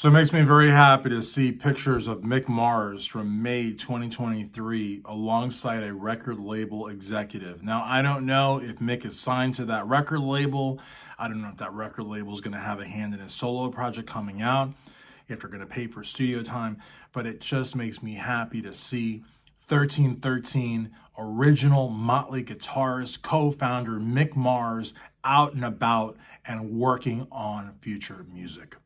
So it makes me very happy to see pictures of Mick Mars from May 2023 alongside a record label executive. Now, I don't know if Mick is signed to that record label. I don't know if that record label is going to have a hand in his solo project coming out, if they're going to pay for studio time, but it just makes me happy to see 1313 original Motley guitarist, co-founder Mick Mars out and about and working on future music.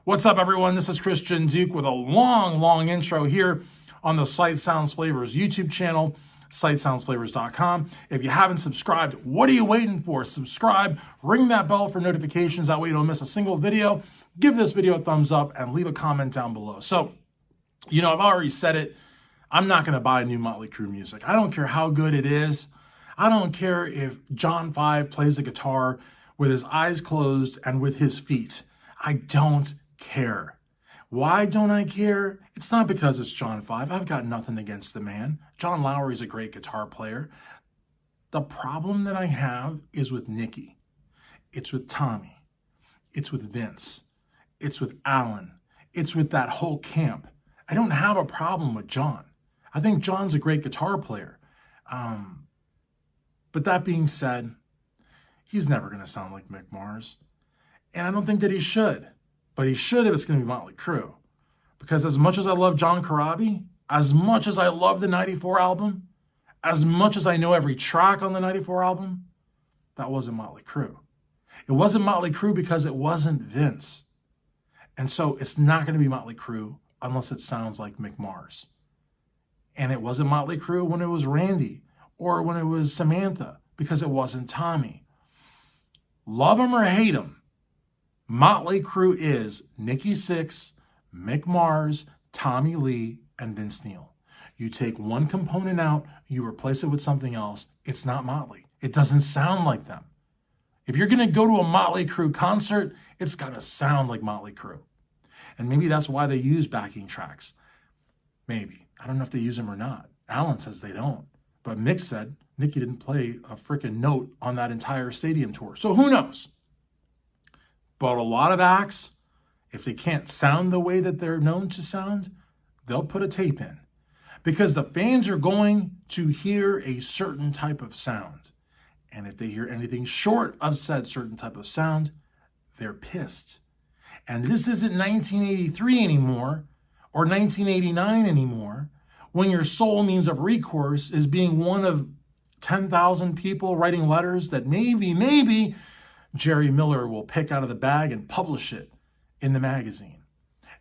What's up, everyone? This is Christian Duke with a long intro here on the Sight Sounds Flavors YouTube channel, sightsoundsflavors.com. If you haven't subscribed, what are you waiting for? Subscribe, ring that bell for notifications. That way you don't miss a single video. Give this video a thumbs up and leave a comment down below. So, I've already said it. I'm not going to buy new Motley Crue music. I don't care how good it is. I don't care if John 5 plays the guitar with his eyes closed and with his feet. I don't care. Why don't I care? It's not because it's John 5. I've got nothing against the man. John Lowry's a great guitar player. The problem that I have is with Nicky. It's with Tommy. It's with Vince. It's with Alan. It's with that whole camp. I don't have a problem with John. I think John's a great guitar player. But that being said, he's never going to sound like Mick Mars. And I don't think that he should. But he should if it's going to be Motley Crue. Because as much as I love John Corabi, as much as I love the 94 album, as much as I know every track on the 94 album, that wasn't Motley Crue. It wasn't Motley Crue because it wasn't Vince. And so it's not going to be Motley Crue unless it sounds like Mick Mars. And it wasn't Motley Crue when it was Randy or when it was Samantha because it wasn't Tommy. Love him or hate him, Motley Crue is Nikki Sixx, Mick Mars, Tommy Lee, and Vince Neil. You take one component out, you replace it with something else, it's not Motley. It doesn't sound like them. If you're going to go to a Motley Crue concert, it's got to sound like Motley Crue. And maybe that's why they use backing tracks. Maybe. I don't know if they use them or not. Alan says they don't. But Mick said Nikki didn't play a freaking note on that entire stadium tour. So who knows? But a lot of acts, if they can't sound the way that they're known to sound, they'll put a tape in. Because the fans are going to hear a certain type of sound. And if they hear anything short of said certain type of sound, they're pissed. And this isn't 1983 anymore, or 1989 anymore, when your sole means of recourse is being one of 10,000 people writing letters that maybe Jerry Miller will pick out of the bag and publish it in the magazine.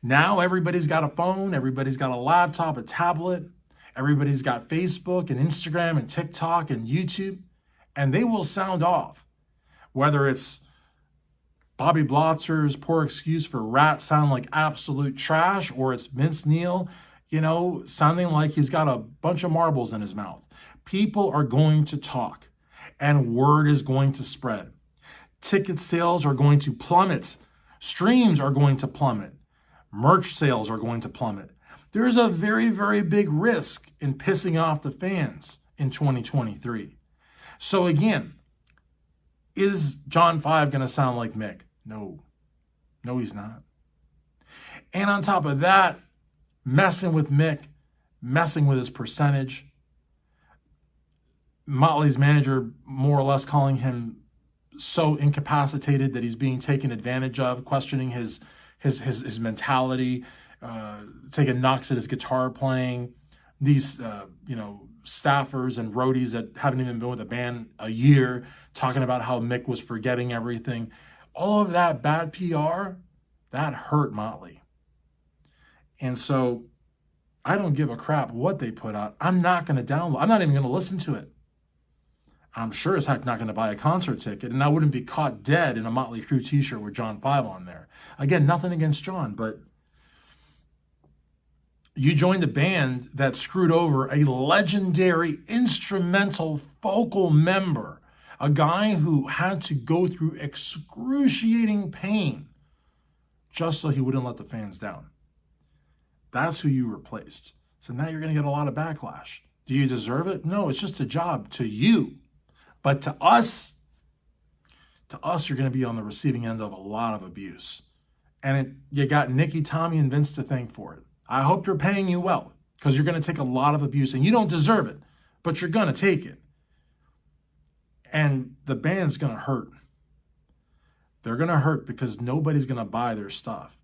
Now everybody's got a phone, everybody's got a laptop, a tablet, everybody's got Facebook and Instagram and TikTok and YouTube, and they will sound off. Whether it's Bobby Blotzer's Poor Excuse for Rat sound like absolute trash, or it's Vince Neil, sounding like he's got a bunch of marbles in his mouth. People are going to talk, and word is going to spread. Ticket sales are going to plummet. Streams are going to plummet. Merch sales are going to plummet. There's a very big risk in pissing off the fans in 2023. So again, is John 5 going to sound like Mick? No, he's not. And on top of that, messing with Mick, messing with his percentage, Motley's manager more or less calling him so incapacitated that he's being taken advantage of, questioning his mentality, taking knocks at his guitar playing. These staffers and roadies that haven't even been with the band a year, talking about how Mick was forgetting everything. All of that bad PR, that hurt Motley. And so I don't give a crap what they put out. I'm not going to download. I'm not even going to listen to it. I'm sure as heck not going to buy a concert ticket, and I wouldn't be caught dead in a Motley Crue t-shirt with John 5 on there. Again, nothing against John, but you joined a band that screwed over a legendary instrumental vocal member, a guy who had to go through excruciating pain just so he wouldn't let the fans down. That's who you replaced. So now you're going to get a lot of backlash. Do you deserve it? No, it's just a job to you. But to us, you're going to be on the receiving end of a lot of abuse. And you got Nikki, Tommy, and Vince to thank for it. I hope they're paying you well, because you're going to take a lot of abuse, and you don't deserve it, but you're going to take it. And the band's going to hurt. They're going to hurt because nobody's going to buy their stuff.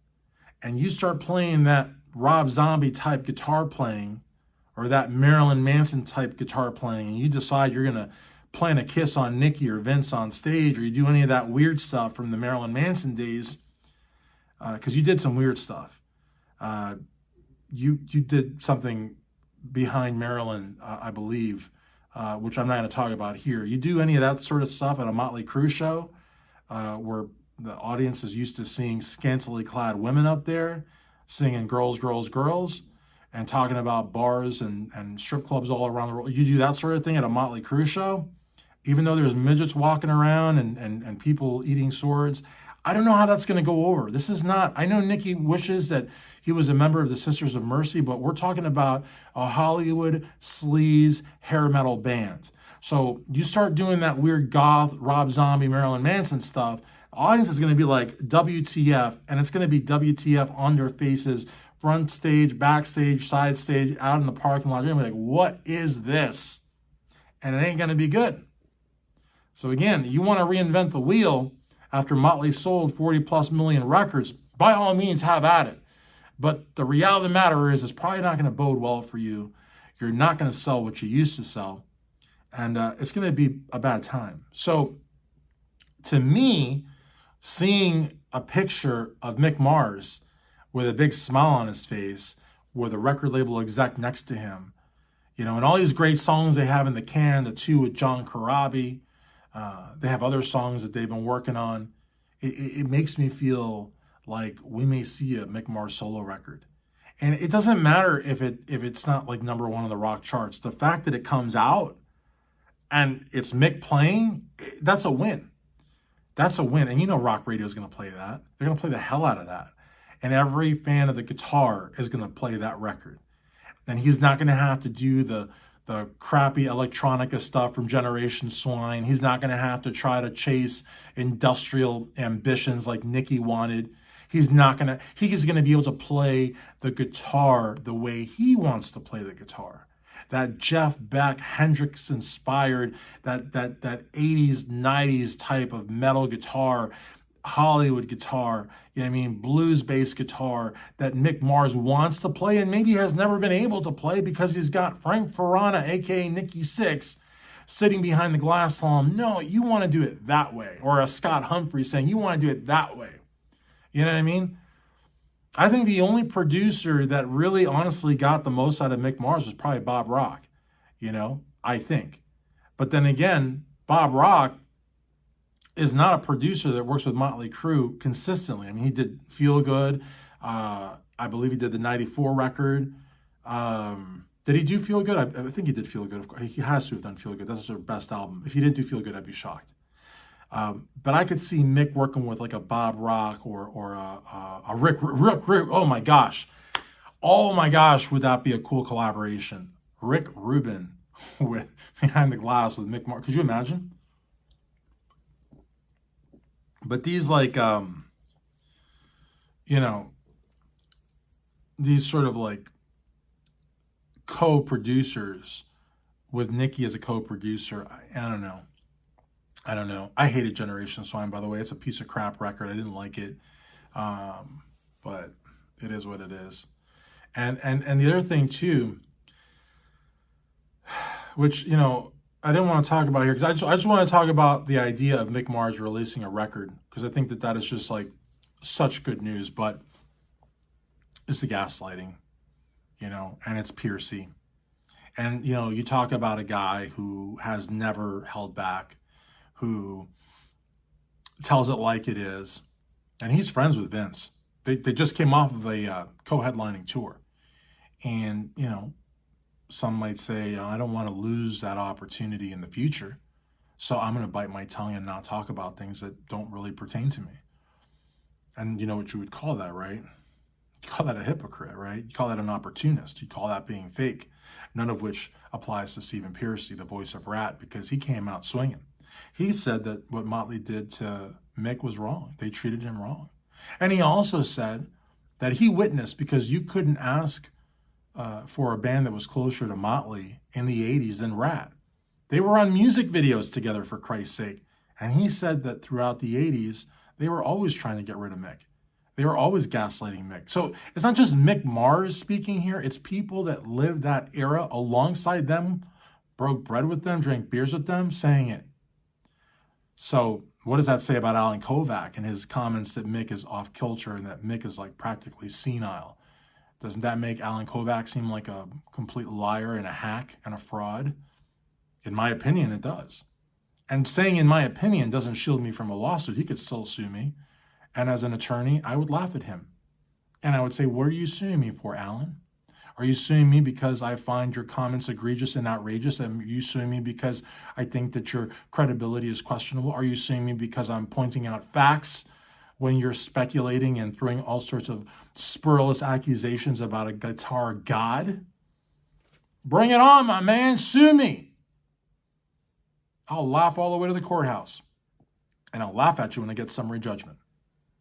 And you start playing that Rob Zombie type guitar playing, or that Marilyn Manson type guitar playing, and you decide you're going to plant a kiss on Nikki or Vince on stage, or you do any of that weird stuff from the Marilyn Manson days, because you did some weird stuff. You did something behind Marilyn, I believe, which I'm not going to talk about here. You do any of that sort of stuff at a Motley Crue show, where the audience is used to seeing scantily clad women up there singing Girls, Girls, Girls, and talking about bars and strip clubs all around the world. You do that sort of thing at a Motley Crue show, even though there's midgets walking around and people eating swords. I don't know how that's going to go over. This is not, I know Nikki wishes that he was a member of the Sisters of Mercy, but we're talking about a Hollywood sleaze hair metal band. So you start doing that weird goth, Rob Zombie, Marilyn Manson stuff, the audience is going to be like, WTF, and it's going to be WTF on their faces, front stage, backstage, side stage, out in the parking lot. You're going to be like, what is this? And it ain't going to be good. So again, you want to reinvent the wheel after Motley sold 40 plus million records, by all means, have at it. But the reality of the matter is, it's probably not going to bode well for you. You're not going to sell what you used to sell. And it's going to be a bad time. So to me, seeing a picture of Mick Mars with a big smile on his face, with a record label exec next to him, you know, and all these great songs they have in the can, the two with John Corabi, they have other songs that they've been working on. It makes me feel like we may see a Mick Mars solo record. And it doesn't matter if it's not like number one on the rock charts. The fact that it comes out and it's Mick playing, that's a win. That's a win. And you know rock radio is going to play that. They're going to play the hell out of that. And every fan of the guitar is going to play that record. And he's not going to have to do the crappy electronica stuff from Generation Swine. He's not going to have to try to chase industrial ambitions like Nikki wanted. He's going to be able to play the guitar the way he wants to play the guitar. That Jeff Beck, Hendrix inspired, that 80s, 90s type of metal guitar, Hollywood guitar, you know what I mean, blues-based guitar that Mick Mars wants to play and maybe has never been able to play because he's got Frank Ferrana, aka Nikki Sixx, sitting behind the glass telling him, no, you want to do it that way. Or a Scott Humphrey saying, you want to do it that way. You know what I mean? I think the only producer that really honestly got the most out of Mick Mars was probably Bob Rock, you know, I think. But then again, Bob Rock is not a producer that works with Motley Crue consistently. I mean, he did Feel Good. I believe he did the 94 record. Did he do Feel Good? I think he did Feel Good. Of course, he has to have done Feel Good. That's their best album. If he didn't do Feel Good, I'd be shocked. But I could see Mick working with like a Bob Rock or a Rick. Oh my gosh. Oh my gosh, would that be a cool collaboration? Rick Rubin with Behind the Glass with Mick Mars. Could you imagine? But these like, you know, these sort of like co-producers with Nikki as a co-producer, I don't know. I hated Generation Swine, by the way. It's a piece of crap record. I didn't like it. But it is what it is. And the other thing too, which, you know, I didn't want to talk about here because I just want to talk about the idea of Mick Mars releasing a record because I think that is just like such good news, but it's the gaslighting, you know, and it's Piercy. And, you know, you talk about a guy who has never held back, who tells it like it is, and he's friends with Vince. They just came off of a co-headlining tour, and, you know, some might say, I don't want to lose that opportunity in the future, so I'm going to bite my tongue and not talk about things that don't really pertain to me. And you know what you would call that, right? You call that a hypocrite, right? You call that an opportunist. You call that being fake, none of which applies to Stephen Piercy, the voice of Rat, because he came out swinging. He said that what Motley did to Mick was wrong. They treated him wrong. And he also said that he witnessed, because you couldn't ask for a band that was closer to Motley in the 80s than Rat. They were on music videos together, for Christ's sake. And he said that throughout the 80s, they were always trying to get rid of Mick. They were always gaslighting Mick. So it's not just Mick Mars speaking here. It's people that lived that era alongside them, broke bread with them, drank beers with them, saying it. So what does that say about Alan Kovac and his comments that Mick is off kilter and that Mick is like practically senile? Doesn't that make Alan Kovac seem like a complete liar and a hack and a fraud? In my opinion, it does. And saying in my opinion doesn't shield me from a lawsuit. He could still sue me. And as an attorney, I would laugh at him. And I would say, what are you suing me for, Alan? Are you suing me because I find your comments egregious and outrageous? Are you suing me because I think that your credibility is questionable? Are you suing me because I'm pointing out facts when you're speculating and throwing all sorts of spurious accusations about a guitar god? Bring it on, my man. Sue me. I'll laugh all the way to the courthouse. And I'll laugh at you when I get summary judgment.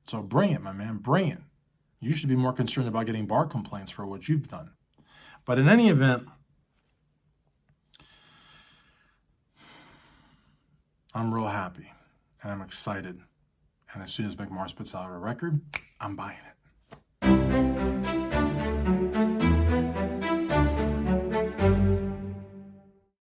So bring it, my man. Bring it. You should be more concerned about getting bar complaints for what you've done. But in any event, I'm real happy and I'm excited. And as soon as Mick Mars puts out a record, I'm buying it.